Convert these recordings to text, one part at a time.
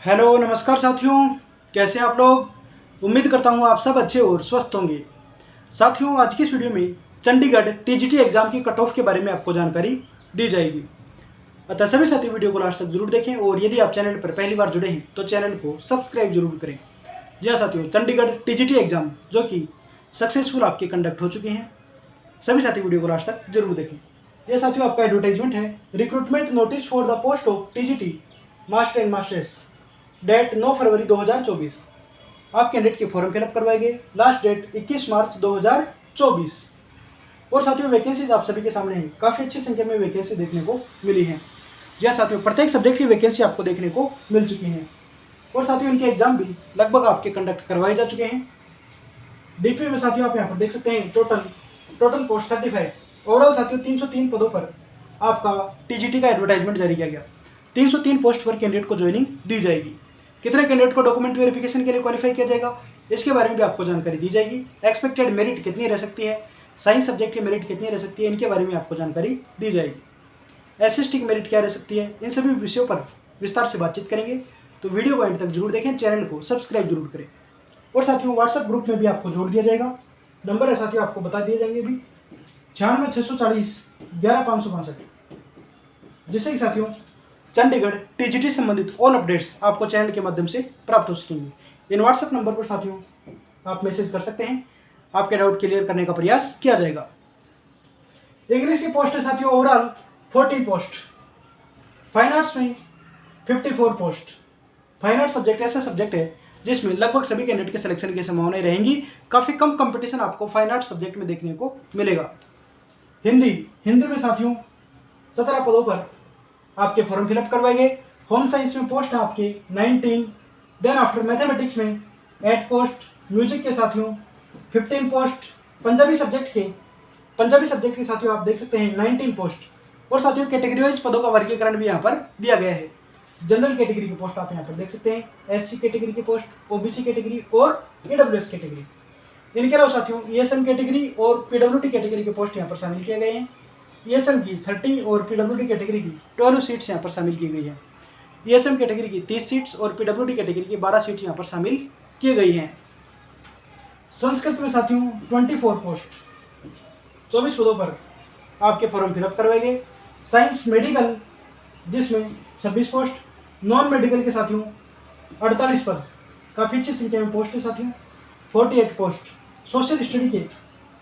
Hello नमस्कार साथियों, कैसे हैं आप लोग। उम्मीद करता हूं आप सब अच्छे और स्वस्थ होंगे। साथियों, आज की इस वीडियो में चंडीगढ़ टीजीटी एग्जाम की कट ऑफ के बारे में आपको जानकारी दी जाएगी। अतः सभी साथी वीडियो को लास्ट तक जरूर देखें और यदि आप चैनल पर पहली बार जुड़े हैं तो चैनल को सब्सक्राइब जरूर करें। जी हाँ साथियों, चंडीगढ़ टीजीटी एग्जाम जो कि सक्सेसफुल आपके कंडक्ट हो चुके हैं, सभी साथी वीडियो को लास्ट तक जरूर देखें। यह साथियों आपका एडवर्टाइजमेंट है। Recruitment notice for the post of TGT master and masters, date 9 फरवरी 2024। आप कैंडिडेट के फॉर्म फिलअप करवाएंगे। लास्ट डेट 21 मार्च 2024। और साथियों, वैकेंसीज आप सभी के सामने हैं। काफ़ी अच्छी संख्या में वैकेंसी देखने को मिली है। जी हाँ साथियों, प्रत्येक सब्जेक्ट की वैकेंसी आपको देखने को मिल चुकी है। और साथियों, इनके एग्जाम भी लगभग आपके कंडक्ट करवाए जा चुके हैं। डीपी में साथियों आप यहाँ पर देख सकते हैं टोटल पोस्ट 35। ओवरऑल साथियों 303 पदों पर आपका टीजीटी का एडवर्टाइजमेंट जारी किया गया। 303 पोस्ट पर कैंडिडेट को ज्वाइनिंग दी जाएगी। कितने कैंडिडेट को डॉक्यूमेंट वेरिफिकेशन के लिए क्वालिफाई किया जाएगा, इसके बारे में भी आपको जानकारी दी जाएगी। एक्सपेक्टेड मेरिट कितनी रह सकती है, साइंस सब्जेक्ट की मेरिट कितनी रह सकती है, इनके बारे में आपको जानकारी दी जाएगी। एसएसटी की मेरिट क्या रह सकती है, इन सभी विषयों पर विस्तार से बातचीत करेंगे। तो वीडियो को एंड तक जरूर देखें, चैनल को सब्सक्राइब जरूर करें। और साथियों, व्हाट्सएप ग्रुप में भी आपको जोड़ दिया जाएगा। नंबर है साथियों आपको बता दिए जाएंगे अभी 96 640 11 562, जिससे कि साथियों चंडीगढ़ टीजीटी संबंधित ऑल अपडेट्स आपको चैनल के माध्यम से प्राप्त हो सकेंगे। इन व्हाट्सएप नंबर पर साथियों आप मैसेज कर सकते हैं, आपके डाउट क्लियर करने का प्रयास किया जाएगा। इंग्लिश की पोस्ट है साथियों ओवरऑल 40 पोस्ट, फाइन आर्ट्स में 54 पोस्ट। फाइन आर्ट्स सब्जेक्ट ऐसा सब्जेक्ट है जिसमें लगभग सभी कैंडिडेट के सिलेक्शन की संभावनाएं रहेंगी। काफ़ी कम कंपटीशन आपको फाइन आर्ट्स सब्जेक्ट में देखने को मिलेगा। हिंदी में साथियों 17 पदों पर आपके फॉर्म फिलअप करवाएंगे। होम साइंस में पोस्ट है आपके 19। देन आफ्टर मैथमेटिक्स में 8 पोस्ट। म्यूजिक के साथियों 15 पोस्ट। पंजाबी सब्जेक्ट के साथियों आप देख सकते हैं 19 पोस्ट। और साथियों कैटेगरी वाइज पदों का वर्गीकरण भी यहाँ पर दिया गया है। जनरल कैटेगरी की पोस्ट आप यहाँ पर देख सकते हैं, एससी कैटेगरी की पोस्ट, ओबीसी कैटेगरी और ईडब्ल्यूएस कैटेगरी। इनके अलावा साथियों ईएसएम कैटेगरी और पीडब्ल्यूडी कैटेगरी के पोस्ट यहाँ पर शामिल किए गए हैं। ईएसएम की 30 और पीडब्ल्यूडी कैटेगरी की 12 सीट्स यहाँ पर शामिल की गई हैं। ईएसएम कैटेगरी की 30 सीट्स और पीडब्ल्यूडी कैटेगरी की 12 सीट्स यहाँ पर शामिल की गई हैं। संस्कृत में साथियों 24 पोस्ट, 24 पदों पर आपके फॉर्म फिलअप करवाएंगे। साइंस मेडिकल जिसमें 26 पोस्ट। नॉन मेडिकल के साथियों 48 पद, काफ़ी अच्छी संख्या में पोस्ट है साथियों। 48 पोस्ट। सोशल स्टडी के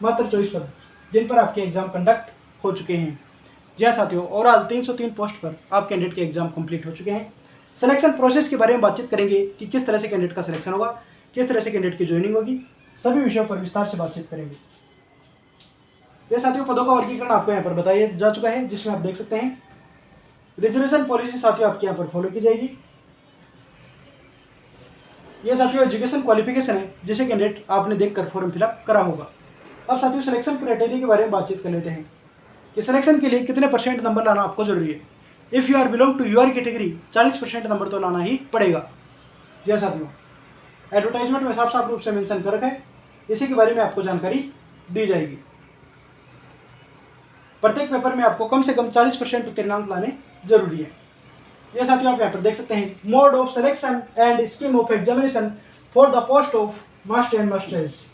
मात्र 24 पद, जिन पर आपके एग्जाम कंडक्ट हो चुके हैं। जी हाँ साथियों, ओवरऑल 303 पोस्ट पर आप कैंडिडेट के एग्जाम कंप्लीट हो चुके हैं। सिलेक्शन प्रोसेस के बारे में बातचीत करेंगे कि किस तरह से कैंडिडेट का सिलेक्शन होगा, किस तरह से कैंडिडेट की ज्वाइनिंग होगी, सभी विषयों पर विस्तार से बातचीत करेंगे। ये साथियों पदों का वर्गीकरण आपको यहाँ पर बताया जा चुका है, जिसमें आप देख सकते हैं रिजर्वेशन पॉलिसी साथियों आपके यहाँ पर फॉलो की जाएगी। ये साथियों एजुकेशन क्वालिफिकेशन है जिसे कैंडिडेट आपने देखकर फॉर्म फिलअप करा होगा। अब साथियों सिलेक्शन क्राइटेरिया के बारे में बातचीत कर लेते हैं कि सिलेक्शन के लिए कितने परसेंट नंबर लाना आपको जरूरी है। If you are belong to यूआर category 40% number तो लाना ही पड़ेगा। जी हाँ साथियों, एडवर्टाइजमेंट में साफ रूप से मेंशन कर रखा है, इसी के बारे में आपको जानकारी दी जाएगी। प्रत्येक पेपर में आपको कम से कम 40% उत्तीर्णांक लाने जरूरी है। यह साथियों आप यहाँ पर देख सकते हैं mode of selection and scheme of examination for the post of master and masters.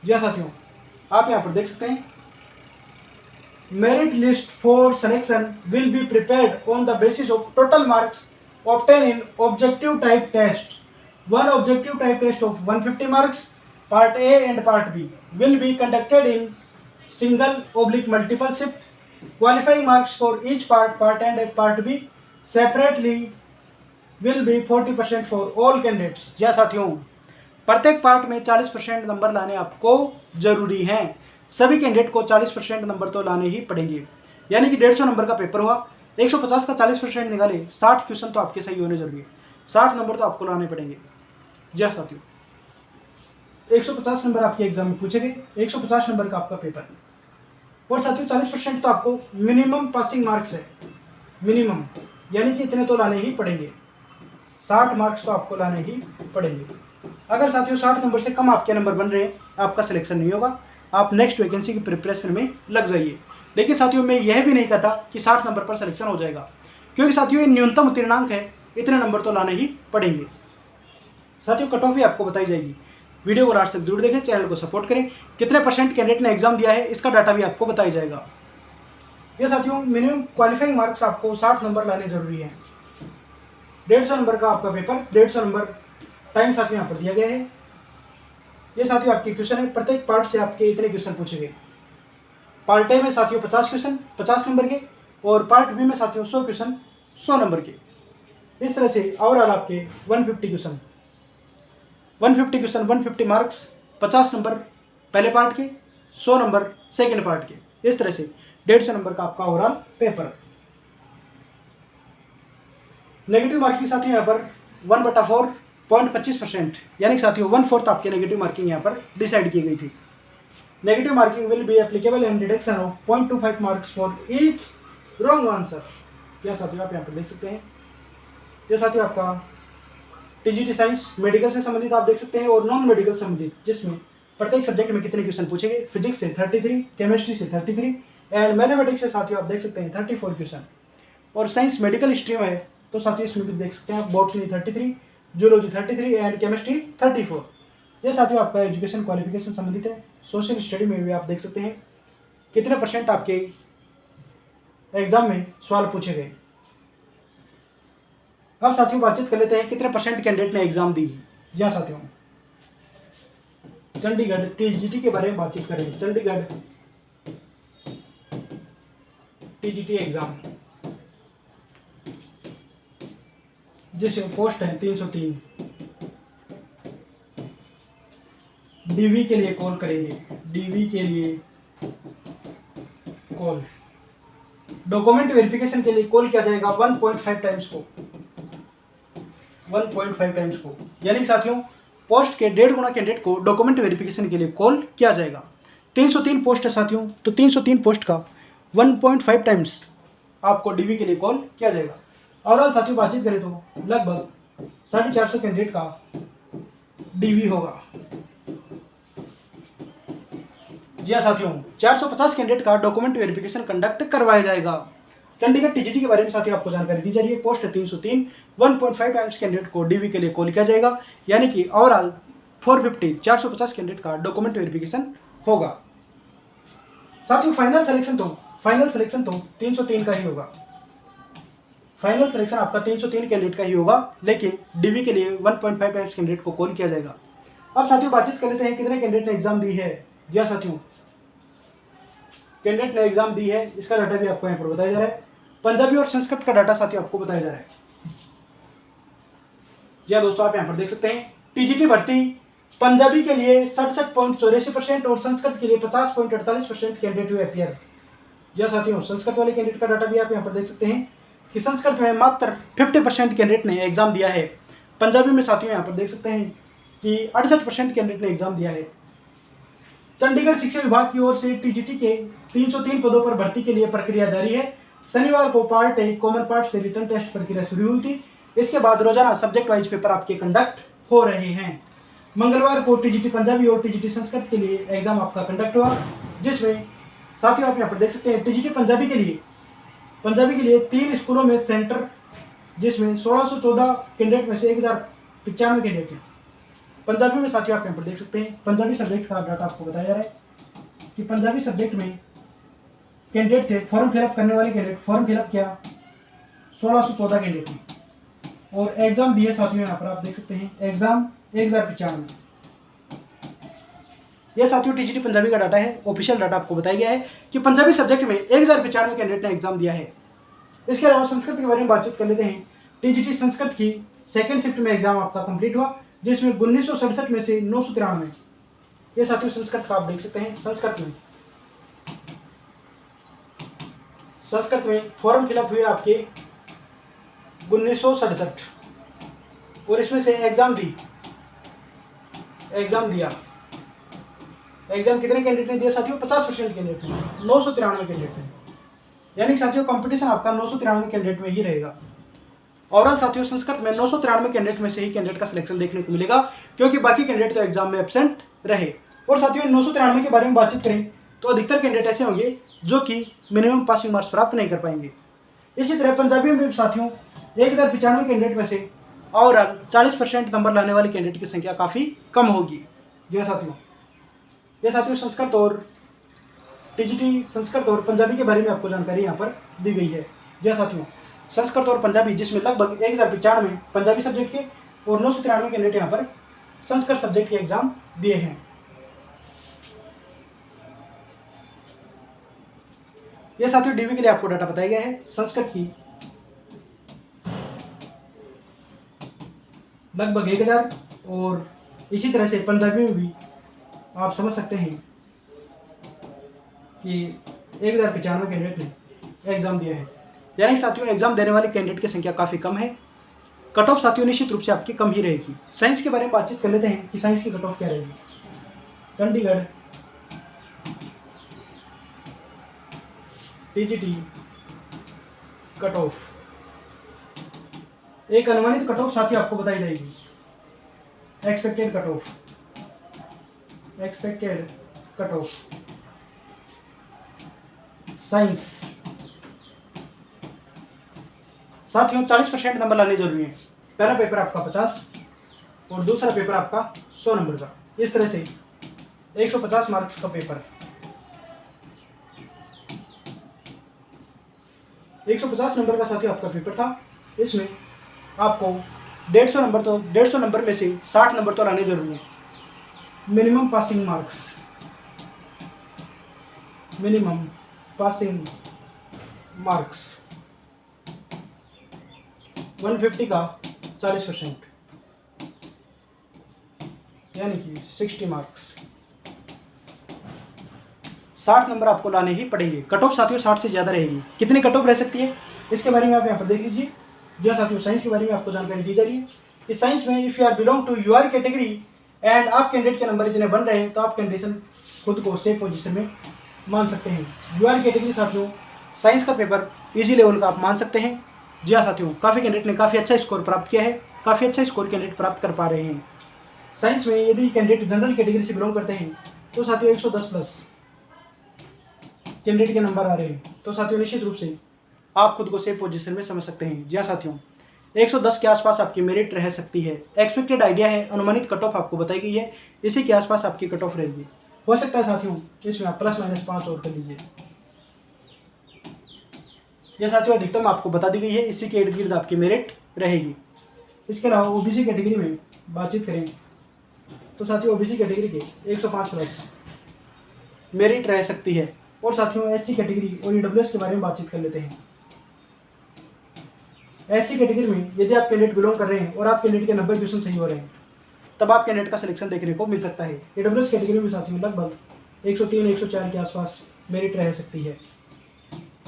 जी हाँ साथियों, आप यहाँ पर देख सकते हैं merit list for selection will be prepared on the basis of total marks obtained in objective type test. One objective type test of 150 marks, part A and part B, will be conducted in single/multiple shift. Qualifying marks for each part A and part B separately will be 40% for all candidates. जी साथियों, प्रत्येक part में 40% number लाने आपको जरूरी हैं। सभी candidate को 40% number तो लाने ही पड़ेंगे। यानी कि 150 नंबर का पेपर हुआ, 150 का 40% निकाले, 60 क्वेश्चन तो आपके सही होने जरूरी है। 60 नंबर तो आपको लाने पड़ेंगे। जी साथियों, 150 नंबर आपके एग्जाम में पूछे गए, 150 नंबर का आपका पेपर। और साथियों 40% तो आपको मिनिमम पासिंग मार्क्स है, मिनिमम, यानी कि इतने तो लाने ही पड़ेंगे। 60 मार्क्स तो आपको लाने ही पड़ेंगे। अगर साथियों 60 नंबर से कम आपके नंबर बन रहे हैं, आपका सिलेक्शन नहीं होगा, आप नेक्स्ट वैकेंसी की प्रिपरेशन में लग जाइए। लेकिन साथियों मैं यह भी नहीं कहता कि 60 नंबर पर सिलेक्शन हो जाएगा, क्योंकि साथियों ये न्यूनतम उत्तीर्णांक है इतने नंबर तो लाने ही पड़ेंगे। साथियों कट ऑफ भी आपको बताई जाएगी। वीडियो को लास्ट तक जरूर देखें, चैनल को सपोर्ट करें। कितने परसेंट कैंडिडेट ने एग्जाम दिया है इसका डाटा भी आपको बताया जाएगा। ये साथियों मिनिमम क्वालिफाइंग मार्क्स आपको 60 नंबर लाने जरूरी है। 150 नंबर का आपका पेपर, 150 नंबर टाइम साथियों यहाँ पर दिया गया है। ये साथियों आपके क्वेश्चन है, प्रत्येक पार्ट से आपके इतने क्वेश्चन पूछे गए। पार्ट ए में साथियों 50 क्वेश्चन 50 नंबर के, और पार्ट बी में साथियों 100 क्वेश्चन 100 नंबर के। इस तरह से ओवरऑल आपके 150 क्वेश्चन 150 मार्क्स, 50 नंबर पहले पार्ट के, 100 नंबर सेकेंड पार्ट के। इस तरह से 150 नंबर का आपका ओवरऑल पेपर। नेगेटिव मार्किंग साथियों यहाँ पर 1/4.25%, यानी साथियों 1/4 आपके नेगेटिव मार्किंग यहाँ पर डिसाइड की गई थी। Negative marking will be applicable in deduction of 0.25 marks for each wrong answer. यह साथियों आप यहाँ पर देख सकते हैं। यह साथियों आपका टीजीटी साइंस मेडिकल से संबंधित आप देख सकते हैं, और नॉन मेडिकल संबंधित, जिसमें प्रत्येक सब्जेक्ट में कितने क्वेश्चन पूछे गए। फिजिक्स से 33, केमिस्ट्री से 33 एंड मैथमेटिक्स से साथियों आप देख सकते हैं 34 क्वेश्चन। और साइंस मेडिकल स्ट्रीम है तो साथियों इसमें भी देख सकते हैं आप बॉटनी 33, जूलॉजी 33 एंड केमिस्ट्री 34। ये साथियों आपका एजुकेशन क्वालिफिकेशन संबंधित है। सोशल स्टडी में भी आप देख सकते हैं कितने परसेंट आपके एग्जाम में सवाल पूछे गए। अब साथियों बातचीत कर लेते हैं कितने परसेंट कैंडिडेट ने एग्जाम दी। जी हाँ साथियों, चंडीगढ़ टीजीटी के बारे में बातचीत करें। चंडीगढ़ टीजीटी एग्जाम जिसमें पोस्ट है 303। डीवी के लिए कॉल करेंगे, डीवी के लिए कॉल। डॉक्यूमेंट वेरिफिकेशन के लिए कॉल किया जाएगा 1.5 टाइम्स को, 1.5 टाइम्स को, यानी साथियों पोस्ट के 1.5 गुना कैंडिडेट को डॉक्यूमेंट वेरिफिकेशन के लिए कॉल किया जाएगा। 303 पोस्ट है साथियों, तो 303 पोस्ट का 1.5 टाइम्स आपको डीवी के लिए कॉल किया जाएगा। ओवरऑल साथियों बातचीत करें तो लगभग 450 कैंडिडेट का डीवी होगा। जी हाँ साथियों, 450 कैंडिडेट का डॉक्यूमेंट वेरिफिकेशन कंडक्ट करवाया जाएगा। चंडीगढ़ टीजीटी के बारे में साथियों आपको जानकारी दी जा रही है। पोस्ट है 303, 1.5 टाइम्स कैंडिडेट को डीवी के लिए कॉल किया जाएगा, यानी कि ओवरऑल 450 कैंडिडेट का डॉक्यूमेंट वेरिफिकेशन होगा। साथियों फाइनल सिलेक्शन तो 303 का ही होगा। फाइनल सिलेक्शन आपका 303 कैंडिडेट का ही होगा, लेकिन डीवी के लिए 1.5 टाइम्स कैंडिडेट को कॉल किया जाएगा। अब साथियों बातचीत कर लेते हैं कितने कैंडिडेट ने एग्जाम दी है। जी हाँ साथियों, कैंडिडेट ने एग्जाम दी है, इसका डाटा भी आपको यहाँ पर बताया जा रहा है। पंजाबी और संस्कृत का डाटा साथियों आपको बताया जा रहा है। जी हाँ दोस्तों, आप यहाँ पर देख सकते हैं टीजीटी भर्ती पंजाबी के लिए 67.84% और संस्कृत के लिए 50.48% कैंडिडेट हुए अपियर। जी हाँ साथियों, संस्कृत वाले कैंडिडेट का डाटा भी आप यहाँ पर देख सकते हैं कि संस्कृत में मात्र 50% कैंडिडेट ने एग्जाम दिया है। पंजाबी में साथियों यहाँ पर देख सकते हैं कि 68% कैंडिडेट ने एग्जाम दिया है। चंडीगढ़ शिक्षा विभाग की ओर से टीजीटी के 303 पदों पर भर्ती के लिए प्रक्रिया जारी है। शनिवार को पार्ट ए कॉमन पार्ट से रिटर्न टेस्ट प्रक्रिया शुरू हुई थी। इसके बाद रोजाना सब्जेक्ट वाइज पेपर आपके कंडक्ट हो रहे हैं। मंगलवार को टीजीटी पंजाबी और टीजीटी संस्कृत के लिए एग्जाम आपका कंडक्ट हुआ, जिसमें साथियों आप यहाँ पर देख सकते हैं टीजीटी पंजाबी के लिए 3 स्कूलों में सेंटर, जिसमें 1614 कैंडिडेट में से 1095 कैंडिडेट हैं। पंजाबी में साथियों आप यहाँ पर देख सकते हैं पंजाबी सब्जेक्ट का डाटा आपको बताया जा रहा है कि पंजाबी सब्जेक्ट में कैंडिडेट थे, फॉर्म फिलअप करने वाले कैंडिडेट फॉर्म फिलअप किया 1614 कैंडिडेट ने, और एग्जाम दिए साथियों यहाँ पर आप देख सकते हैं एग्जाम 1095। यह साथियों टीजीटी पंजाबी का डाटा है। ऑफिशियल डाटा आपको बताया गया है कि पंजाबी सब्जेक्ट में 1095 कैंडिडेट ने एग्जाम दिया है। इसके अलावा संस्कृत के बारे में बातचीत कर लेते हैं। टीजीटी संस्कृत की सेकंड शिफ्ट में एग्जाम आपका कंप्लीट हुआ, जिसमें 1967 में से 993। ये साथियों संस्कृत का आप देख सकते हैं। संस्कृत में फॉर्म फिलअप हुए आपके 1967, और इसमें से एग्जाम दिया। एग्जाम कितने कैंडिडेट ने दिया साथियों? 50% कैंडिडेट ने, 993 कैंडिडेट ने, यानी साथियों कंपटीशन आपका 993 कैंडिडेट में ही रहेगा। ओवरऑल साथियों संस्कृत में 993 कैंडिडेट में से ही कैंडिडेट का सिलेक्शन देखने को मिलेगा, क्योंकि बाकी कैंडिडेट तो एग्जाम में एब्सेंट रहे। और साथियों 993 के बारे में बातचीत करें तो अधिकतर कैंडिडेट ऐसे होंगे जो कि मिनिमम पासिंग मार्क्स प्राप्त नहीं कर पाएंगे। इसी तरह पंजाबी में भी साथियों 1095 कैंडिडेट में से ओवरऑल 40% नंबर लाने वाले कैंडिडेट की संख्या काफ़ी कम होगी। जी हाँ साथियों, ये साथियों संस्कृत और टीजीटी संस्कृत और पंजाबी के बारे में आपको जानकारी यहाँ पर दी गई है। जी हाँ साथियों, संस्कृत और पंजाबी, जिसमें लगभग 1095 पंजाबी सब्जेक्ट के और 993 कैंडिडेट यहाँ पर संस्कृत सब्जेक्ट के एग्जाम दिए हैं। यह साथियों डीवी के लिए आपको डाटा बताया गया है। संस्कृत की लगभग 1000 और इसी तरह से पंजाबी में भी आप समझ सकते हैं कि 1095 कैंडिडेट ने एग्जाम दिया है। यानी साथियों एग्जाम देने वाले कैंडिडेट की संख्या काफ़ी कम है। कट ऑफ साथियों निश्चित रूप से आपकी कम ही रहेगी। साइंस के बारे में बातचीत कर लेते हैं कि साइंस की कट ऑफ क्या रहेगी। चंडीगढ़ टीजीटी कट ऑफ, एक अनुमानित कट ऑफ साथियों आपको बताई जाएगी। Expected cut off, expected cut off science साथियों 40% नंबर लाने जरूरी है। पहला पेपर आपका 50 और दूसरा पेपर आपका 100 नंबर का। इस तरह से 150 मार्क्स का पेपर, 150 नंबर का साथियों आपका पेपर था। इसमें आपको 150 नंबर तो 150 नंबर में से 60 नंबर तो लाने जरूरी है। Minimum passing marks, minimum passing marks 150 का 40%, यानी कि 60 मार्क्स। 60 नंबर आपको लाने ही पड़ेंगे। कट ऑफ साथियों 60 से ज़्यादा रहेगी। कितनी कट ऑफ रह सकती है इसके बारे में आप यहाँ पर देख लीजिए। जो साथियों साइंस के बारे में आपको जानकारी दी जा रही है। इस साइंस में if you are belong to यूआर category and आप कैंडिडेट के नंबर इतने बन रहे हैं तो आप कंडीशन खुद को सेफ पोजीशन में मान सकते हैं। यूआर कैटेगरी साथियों साइंस का पेपर ईजी लेवल का आप मान सकते हैं। जी हाँ साथियों, काफ़ी कैंडिडेट ने काफ़ी अच्छा स्कोर प्राप्त किया है। काफ़ी अच्छा स्कोर कैंडिडेट प्राप्त कर पा रहे हैं। साइंस में यदि कैंडिडेट जनरल कैटेगरी से बिलोंग करते हैं तो साथियों 110 प्लस कैंडिडेट के नंबर आ रहे हैं। तो साथियों निश्चित रूप से आप खुद को सेफ पोजीशन में समझ सकते हैं। जी हाँ साथियों, 110 के आसपास आपकी मेरिट रह सकती है। एक्सपेक्टेड आइडिया है, अनुमानित कट ऑफ आपको बताई गई है, इसी के आसपास आपकी कट ऑफ रहेगी। हो सकता है साथियों इसमें आप ±5 और कर लीजिए। यह साथियों अधिकतम आपको बता दी गई है, इसी के इर्द गिर्द आपकी मेरिट रहेगी। इसके अलावा ओबीसी कैटेगरी में बातचीत करें तो साथियों ओबीसी कैटेगरी के 105 प्लस मेरिट रह सकती है। और साथियों एससी कैटेगरी और ईडब्ल्यूएस के बारे में बातचीत कर लेते हैं। एससी कैटेगरी में यदि आप कैंडिडेट बिलोंग कर रहे हैं और आप कैंडिडेट के 90% सही हो रहे हैं तब आप कैंडिडेट का सिलेक्शन देखने को मिल सकता है। ईडब्ल्यूएस कैटेगरी में साथियों लगभग 103-104 के आसपास मेरिट रह सकती है।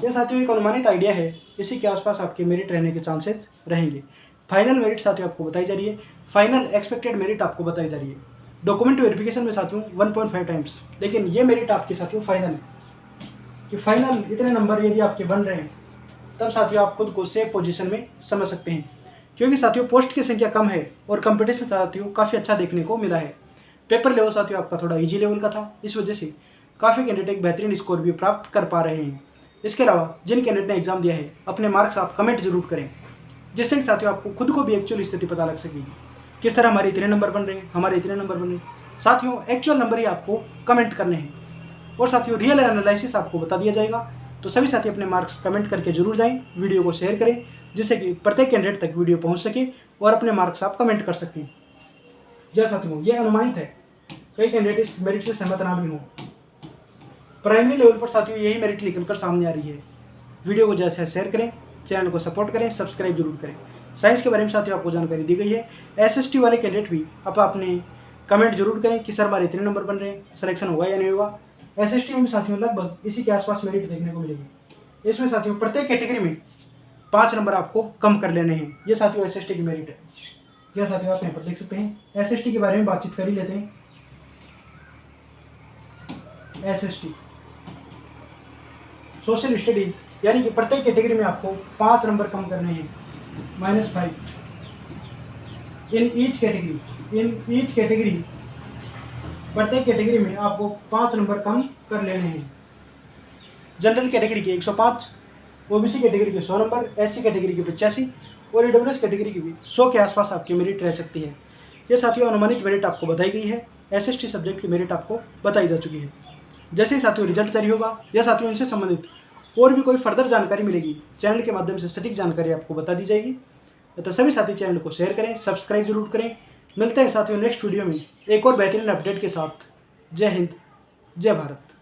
यह साथियों एक अनुमानित आइडिया है, इसी के आसपास आपके मेरिट रहने के चांसेस रहेंगे। फाइनल मेरिट साथियों आपको बताई जा रही है। फाइनल एक्सपेक्टेड मेरिट आपको बताई जा रही है। डॉक्यूमेंट वेरिफिकेशन में साथियों 1.5 टाइम्स, लेकिन ये मेरिट आपके साथियों फाइनल है कि फाइनल इतने नंबर यदि आपके बन रहे हैं तब साथियों आप खुद को सेफ पोजीशन में समझ सकते हैं। क्योंकि साथियों पोस्ट की संख्या कम है और कंपटीशन साथियों काफ़ी अच्छा देखने को मिला है। पेपर लेवल साथियों आपका थोड़ा इजी लेवल का था, इस वजह से काफ़ी कैंडिडेट एक बेहतरीन स्कोर भी प्राप्त कर पा रहे हैं। इसके अलावा जिन कैंडिडेट ने एग्जाम दिया है अपने मार्क्स आप कमेंट जरूर करें, जिससे कि साथियों आपको खुद को भी एक्चुअल स्थिति पता लग सकेगी किस तरह हमारे इतने नंबर बन रहे हैं, हमारे इतने नंबर बन रहे हैं। साथियों एक्चुअल नंबर ही आपको कमेंट करने हैं और साथियों रियल एनालिसिस आपको बता दिया जाएगा। तो सभी साथी अपने मार्क्स कमेंट करके जरूर जाएं, वीडियो को शेयर करें जिससे कि प्रत्येक कैंडिडेट तक वीडियो पहुंच सके और अपने मार्क्स आप कमेंट कर सकें। जय साथियों, ये अनुमानित है, कई कैंडिडेट इस मेरिट से सहमत ना भी हों। प्राइमरी लेवल पर साथियों यही मेरिट निकल कर सामने आ रही है। वीडियो को जैसे शेयर करें, चैनल को सपोर्ट करें, सब्सक्राइब जरूर करें। साइंस के बारे में साथियों आपको जानकारी दी गई है। एसएसटी वाले कैंडिडेट भी आप अपने कमेंट जरूर करें कि सर हमारे इतने नंबर बन रहे हैं, सिलेक्शन होगा या नहीं होगा। एसएसटी में भी साथियों लगभग इसी के आसपास मेरिट देखने को मिलेगी। इसमें साथियों प्रत्येक कैटेगरी में 5 नंबर आपको कम कर लेने हैं। ये साथियों एसएसटी की मेरिट है। यह साथियों आप यहाँ पर देख सकते हैं। एसएसटी के बारे में बातचीत कर ही लेते हैं। एसएसटी सोशल स्टडीज, यानी कि प्रत्येक कैटेगरी में आपको 5 नंबर कम करने हैं, -5 इन ईच कैटेगरी। प्रत्येक कैटेगरी में आपको 5 नंबर कम कर लेने हैं। जनरल कैटेगरी के 105, ओबीसी कैटेगरी के 100 नंबर, एससी कैटेगरी के 85 और EWS कैटेगरी की भी 100 के आसपास आपकी मेरिट रह सकती है। ये साथियों अनुमानित मेरिट आपको बताई गई है। SST सब्जेक्ट की मेरिट आपको बताई जा चुकी है। जैसे ही साथियों रिजल्ट जारी होगा या साथियों इनसे संबंधित और भी कोई फर्दर जानकारी मिलेगी, चैनल के माध्यम से सटीक जानकारी आपको बता दी जाएगी। तो सभी साथी चैनल को शेयर करें, सब्सक्राइब जरूर करें। मिलते हैं साथियों नेक्स्ट वीडियो में एक और बेहतरीन अपडेट के साथ। जय हिंद, जय भारत।